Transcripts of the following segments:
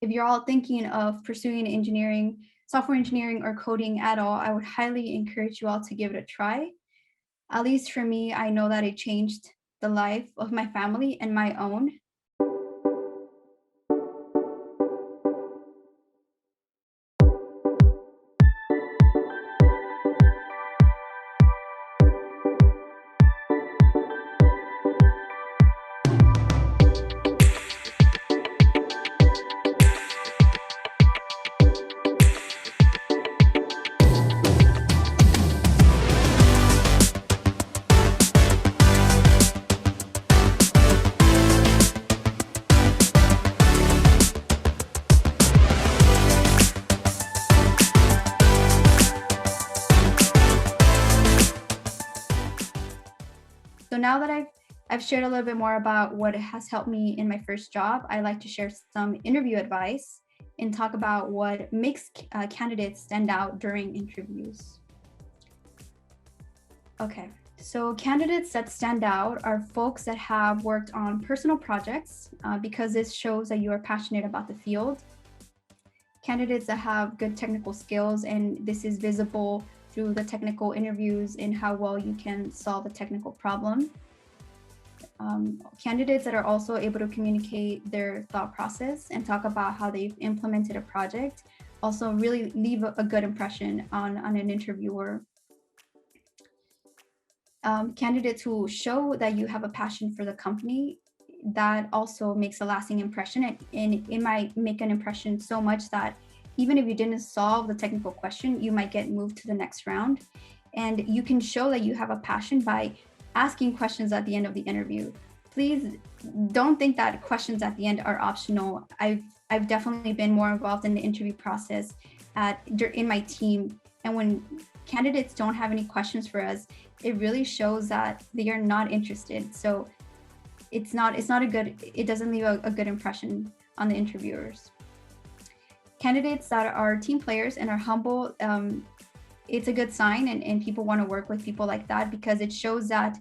if you're all thinking of pursuing engineering, software engineering or coding at all, I would highly encourage you all to give it a try. At least for me, I know that it changed the life of my family and my own. So now that I've shared a little bit more about what has helped me in my first job, I like to share some interview advice and talk about what makes candidates stand out during interviews. Okay, so candidates that stand out are folks that have worked on personal projects because this shows that you are passionate about the field. Candidates that have good technical skills, and this is visible through the technical interviews and how well you can solve a technical problem. Candidates that are also able to communicate their thought process and talk about how they've implemented a project also really leave a good impression on an interviewer. Candidates who show that you have a passion for the company, that also makes a lasting impression, and it might make an impression so much that even if you didn't solve the technical question, you might get moved to the next round. And you can show that you have a passion by asking questions at the end of the interview. Please don't think that questions at the end are optional. I've definitely been more involved in the interview process in my team. And when candidates don't have any questions for us, it really shows that they are not interested. So it doesn't leave a good impression on the interviewers. Candidates that are team players and are humble, it's a good sign, and people want to work with people like that because it shows that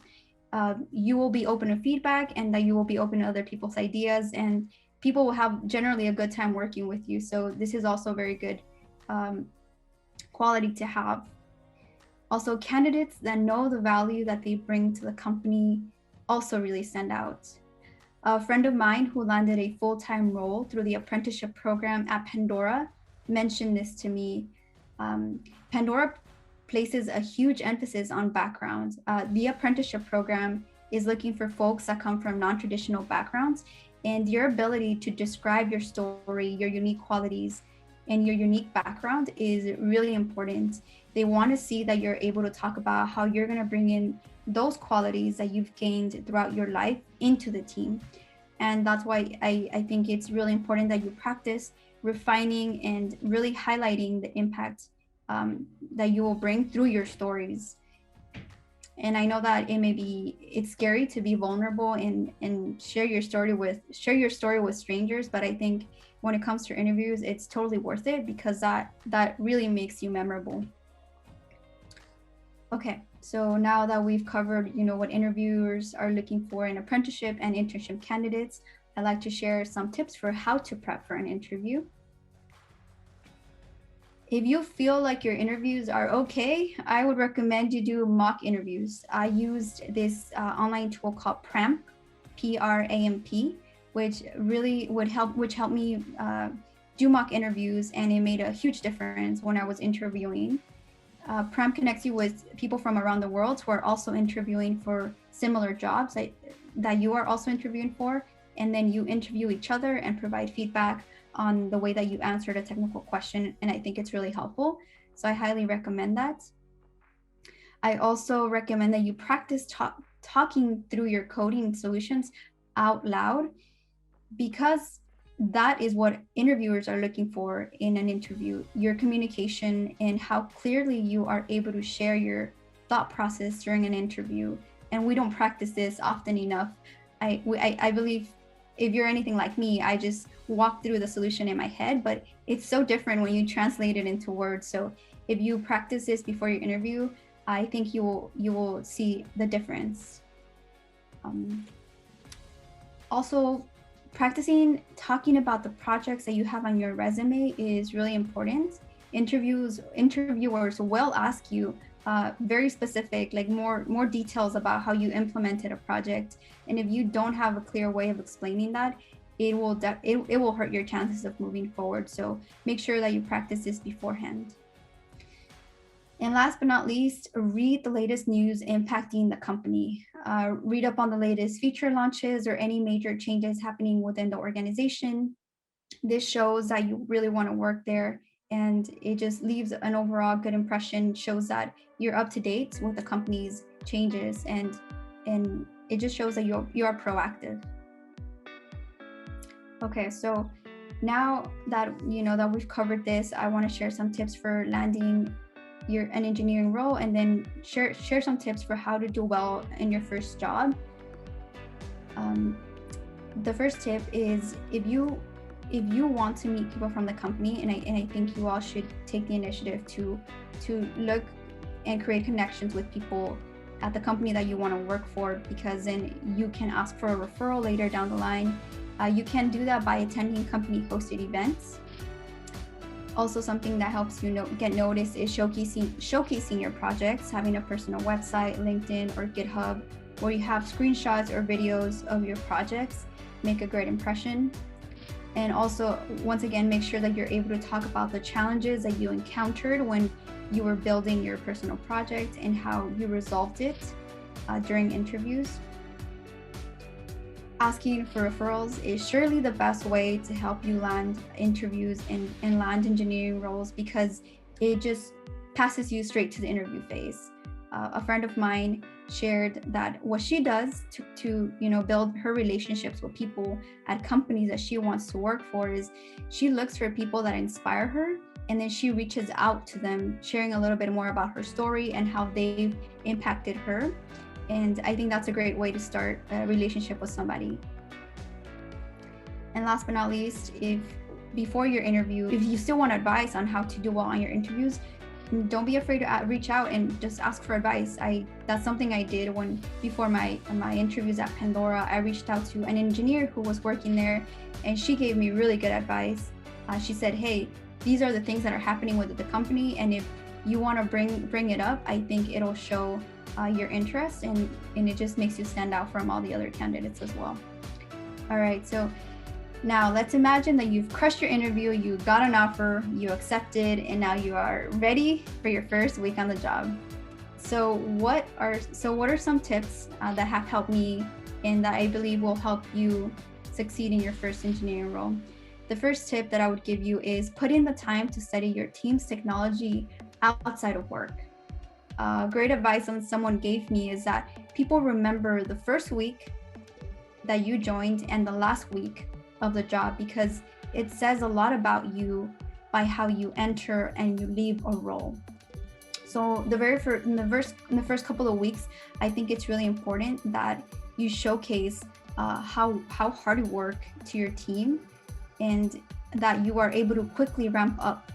you will be open to feedback and that you will be open to other people's ideas, and people will have generally a good time working with you. So this is also very good quality to have. Also, candidates that know the value that they bring to the company also really stand out. A friend of mine who landed a full-time role through the apprenticeship program at Pandora mentioned this to me. Pandora places a huge emphasis on background. The apprenticeship program is looking for folks that come from non-traditional backgrounds, and your ability to describe your story, your unique qualities, and your unique background is really important. They want to see that you're able to talk about how you're going to bring in those qualities that you've gained throughout your life into the team. And that's why I think it's really important that you practice refining and really highlighting the impact that you will bring through your stories. And I know that it's scary to be vulnerable and share your story with strangers, but I think when it comes to interviews, it's totally worth it because that really makes you memorable. Okay, so now that we've covered, what interviewers are looking for in apprenticeship and internship candidates, I'd like to share some tips for how to prep for an interview. If you feel like your interviews are okay, I would recommend you do mock interviews. I used this online tool called PRAMP, P-R-A-M-P, which helped me do mock interviews, and it made a huge difference when I was interviewing. PRAMP connects you with people from around the world who are also interviewing for similar jobs that you are also interviewing for, and then you interview each other and provide feedback on the way that you answered a technical question, and I think it's really helpful. So I highly recommend that. I also recommend that you practice talking through your coding solutions out loud, because that is what interviewers are looking for in an interview, your communication and how clearly you are able to share your thought process during an interview. And we don't practice this often enough. I believe if you're anything like me, I just walk through the solution in my head, but it's so different when you translate it into words. So if you practice this before your interview, I think you will see the difference. Also, Practicing talking about the projects that you have on your resume is really important. Interviewers will ask you very specific, like more details about how you implemented a project. And if you don't have a clear way of explaining that, it will hurt your chances of moving forward. So make sure that you practice this beforehand. And last but not least, read the latest news impacting the company. Read up on the latest feature launches or any major changes happening within the organization. This shows that you really want to work there, and it just leaves an overall good impression, shows that you're up to date with the company's changes, and it just shows that you are proactive. Okay, so now that that we've covered this, I want to share some tips for landing an engineering role, and then share some tips for how to do well in your first job. The first tip is if you want to meet people from the company, and I think you all should take the initiative to look and create connections with people at the company that you want to work for, because then you can ask for a referral later down the line. You can do that by attending company hosted events. Also, something that helps you get noticed is showcasing your projects, having a personal website, LinkedIn or GitHub, where you have screenshots or videos of your projects. Make a great impression. And also, once again, make sure that you're able to talk about the challenges that you encountered when you were building your personal project and how you resolved it during interviews. Asking for referrals is surely the best way to help you land interviews and land engineering roles, because it just passes you straight to the interview phase. A friend of mine shared that what she does to build her relationships with people at companies that she wants to work for is she looks for people that inspire her, and then she reaches out to them, sharing a little bit more about her story and how they've impacted her. And I think that's a great way to start a relationship with somebody. And last but not least, before your interview, if you still want advice on how to do well on your interviews, don't be afraid to reach out and just ask for advice. That's something I did before my interviews at Pandora. I reached out to an engineer who was working there, and she gave me really good advice. She said, hey, these are the things that are happening with the company, and if you want to bring it up, I think it'll show your interest, and it just makes you stand out from all the other candidates as well. All right, so now let's imagine that you've crushed your interview, you got an offer, you accepted, and now you are ready for your first week on the job. So what are some tips that have helped me and that I believe will help you succeed in your first engineering role? The first tip that I would give you is put in the time to study your team's technology outside of work. Great advice someone gave me is that people remember the first week that you joined and the last week of the job, because it says a lot about you by how you enter and you leave a role. So in the first couple of weeks, I think it's really important that you showcase how hard you work to your team, and that you are able to quickly ramp up.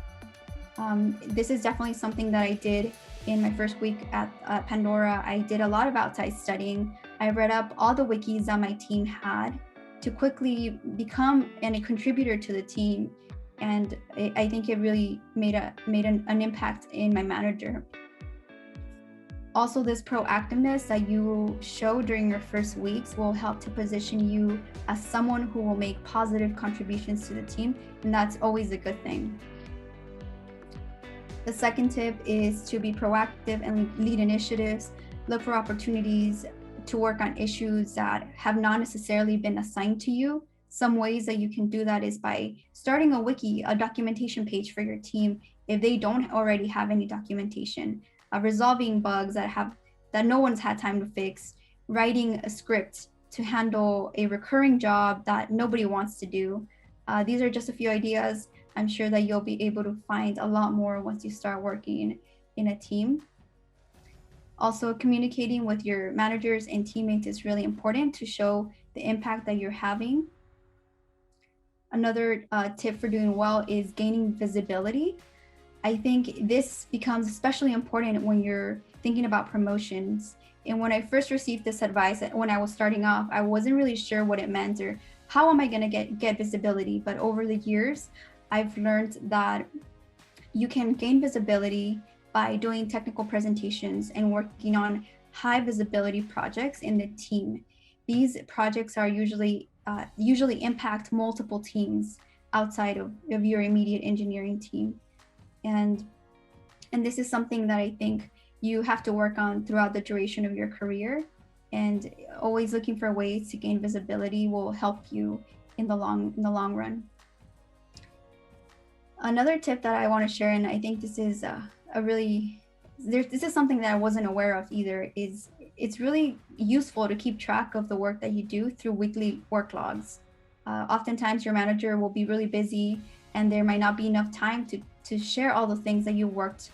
This is definitely something that I did in my first week at Pandora. I did a lot of outside studying. I read up all the wikis that my team had to quickly become a contributor to the team. And I think it really made an impact in my manager. Also, this proactiveness that you show during your first weeks will help to position you as someone who will make positive contributions to the team, and that's always a good thing. The second tip is to be proactive and lead initiatives. Look for opportunities to work on issues that have not necessarily been assigned to you. Some ways that you can do that is by starting a wiki, a documentation page for your team if they don't already have any documentation, resolving bugs that no one's had time to fix, writing a script to handle a recurring job that nobody wants to do. These are just a few ideas. I'm sure that you'll be able to find a lot more once you start working in a team. Also, communicating with your managers and teammates is really important to show the impact that you're having. Another tip for doing well is gaining visibility. I think this becomes especially important when you're thinking about promotions. And when I first received this advice, when I was starting off, I wasn't really sure what it meant or how am I going to get visibility? But over the years, I've learned that you can gain visibility by doing technical presentations and working on high visibility projects in the team. These projects are usually impact multiple teams outside of your immediate engineering team. And this is something that I think you have to work on throughout the duration of your career, and always looking for ways to gain visibility will help you in the long run. Another tip that I want to share, and I think this is this is something that I wasn't aware of either, is it's really useful to keep track of the work that you do through weekly work logs. Oftentimes your manager will be really busy and there might not be enough time to share all the things that you worked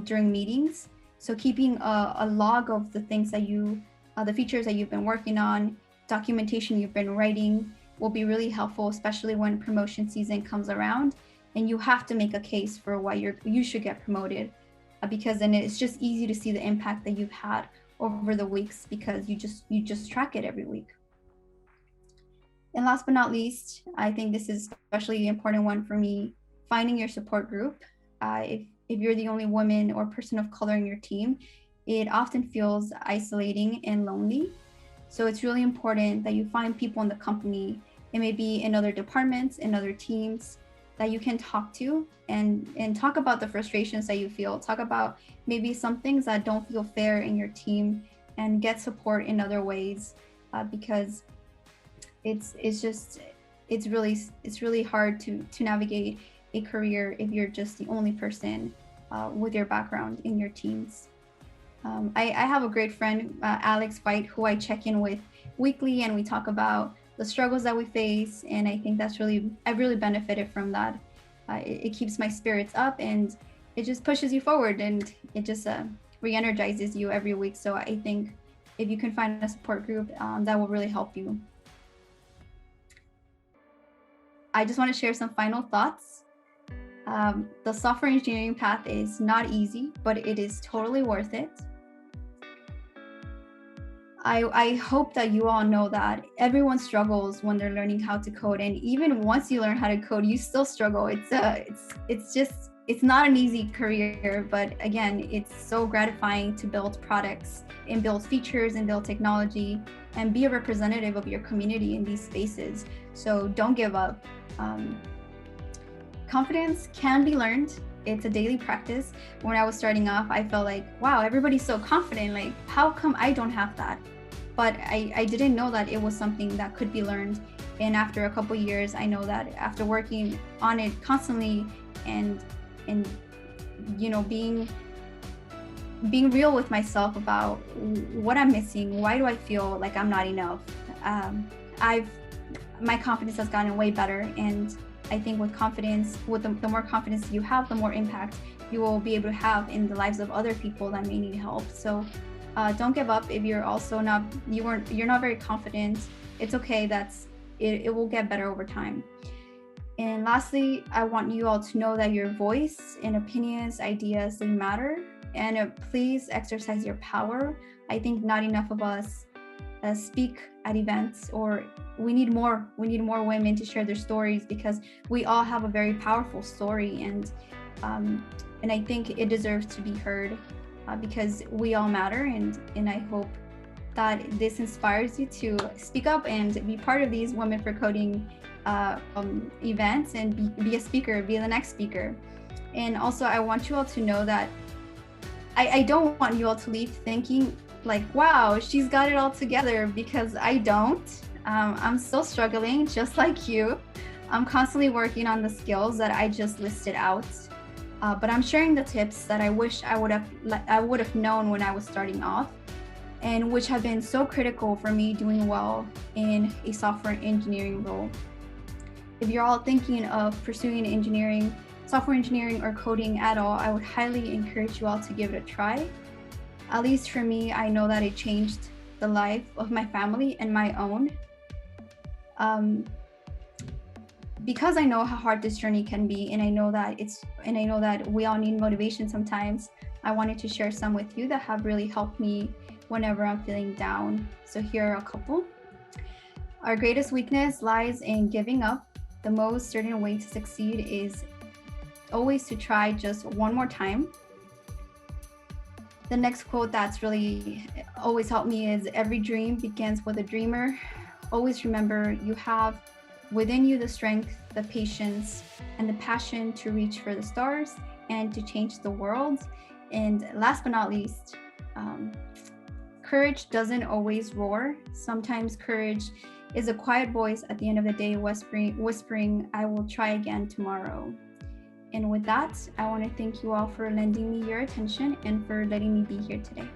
during meetings. So keeping a log of the things that the features that you've been working on, documentation you've been writing will be really helpful, especially when promotion season comes around and you have to make a case for why you should get promoted, because then it's just easy to see the impact that you've had over the weeks because you just track it every week. And last but not least, I think this is especially the important one for me, finding your support group. If you're the only woman or person of color in your team, it often feels isolating and lonely. So it's really important that you find people in the company, it may be in other departments, in other teams, that you can talk to and talk about the frustrations that you feel, talk about maybe some things that don't feel fair in your team, and get support in other ways, because it's really hard to navigate a career if you're just the only person with your background in your teams. I have a great friend, Alex White, who I check in with weekly, and we talk about the struggles that we face. And I think I've really benefited from that. It keeps my spirits up and it just pushes you forward, and it just re-energizes you every week. So I think if you can find a support group, that will really help you. I just want to share some final thoughts. The software engineering path is not easy, but it is totally worth it. I hope that you all know that everyone struggles when they're learning how to code, and even once you learn how to code, you still struggle. It's not an easy career, but again, it's so gratifying to build products and build features and build technology and be a representative of your community in these spaces. So don't give up. Confidence can be learned. It's a daily practice. When I was starting off, I felt like, wow, everybody's so confident. Like, how come I don't have that? But I didn't know that it was something that could be learned. And after a couple years, I know that after working on it constantly and being real with myself about what I'm missing, why do I feel like I'm not enough? My confidence has gotten way better, and I think with confidence, the more confidence you have, the more impact you will be able to have in the lives of other people that may need help. So don't give up if you're not very confident. It's okay. It will get better over time. And lastly, I want you all to know that your voice and opinions, ideas, they matter. And please exercise your power. I think not enough of us speak at events, or we need more women to share their stories, because we all have a very powerful story, and I think it deserves to be heard, because we all matter, and I hope that this inspires you to speak up and be part of these Women for Coding events, and be a speaker, be the next speaker. And also, I want you all to know that I don't want you all to leave thinking like, wow, she's got it all together, because I don't. I'm still struggling just like you. I'm constantly working on the skills that I just listed out, but I'm sharing the tips that I wish I would have known when I was starting off, and which have been so critical for me doing well in a software engineering role. If you're all thinking of pursuing engineering, software engineering, or coding at all, I would highly encourage you all to give it a try. At least for me, I know that it changed the life of my family and my own. Because I know how hard this journey can be, and I know that we all need motivation sometimes, I wanted to share some with you that have really helped me whenever I'm feeling down. So here are a couple. Our greatest weakness lies in giving up. The most certain way to succeed is always to try just one more time. The next quote that's really always helped me is, every dream begins with a dreamer. Always remember, you have within you the strength, the patience, and the passion to reach for the stars and to change the world. And last but not least, courage doesn't always roar. Sometimes courage is a quiet voice at the end of the day whispering, I will try again tomorrow. And with that, I want to thank you all for lending me your attention and for letting me be here today.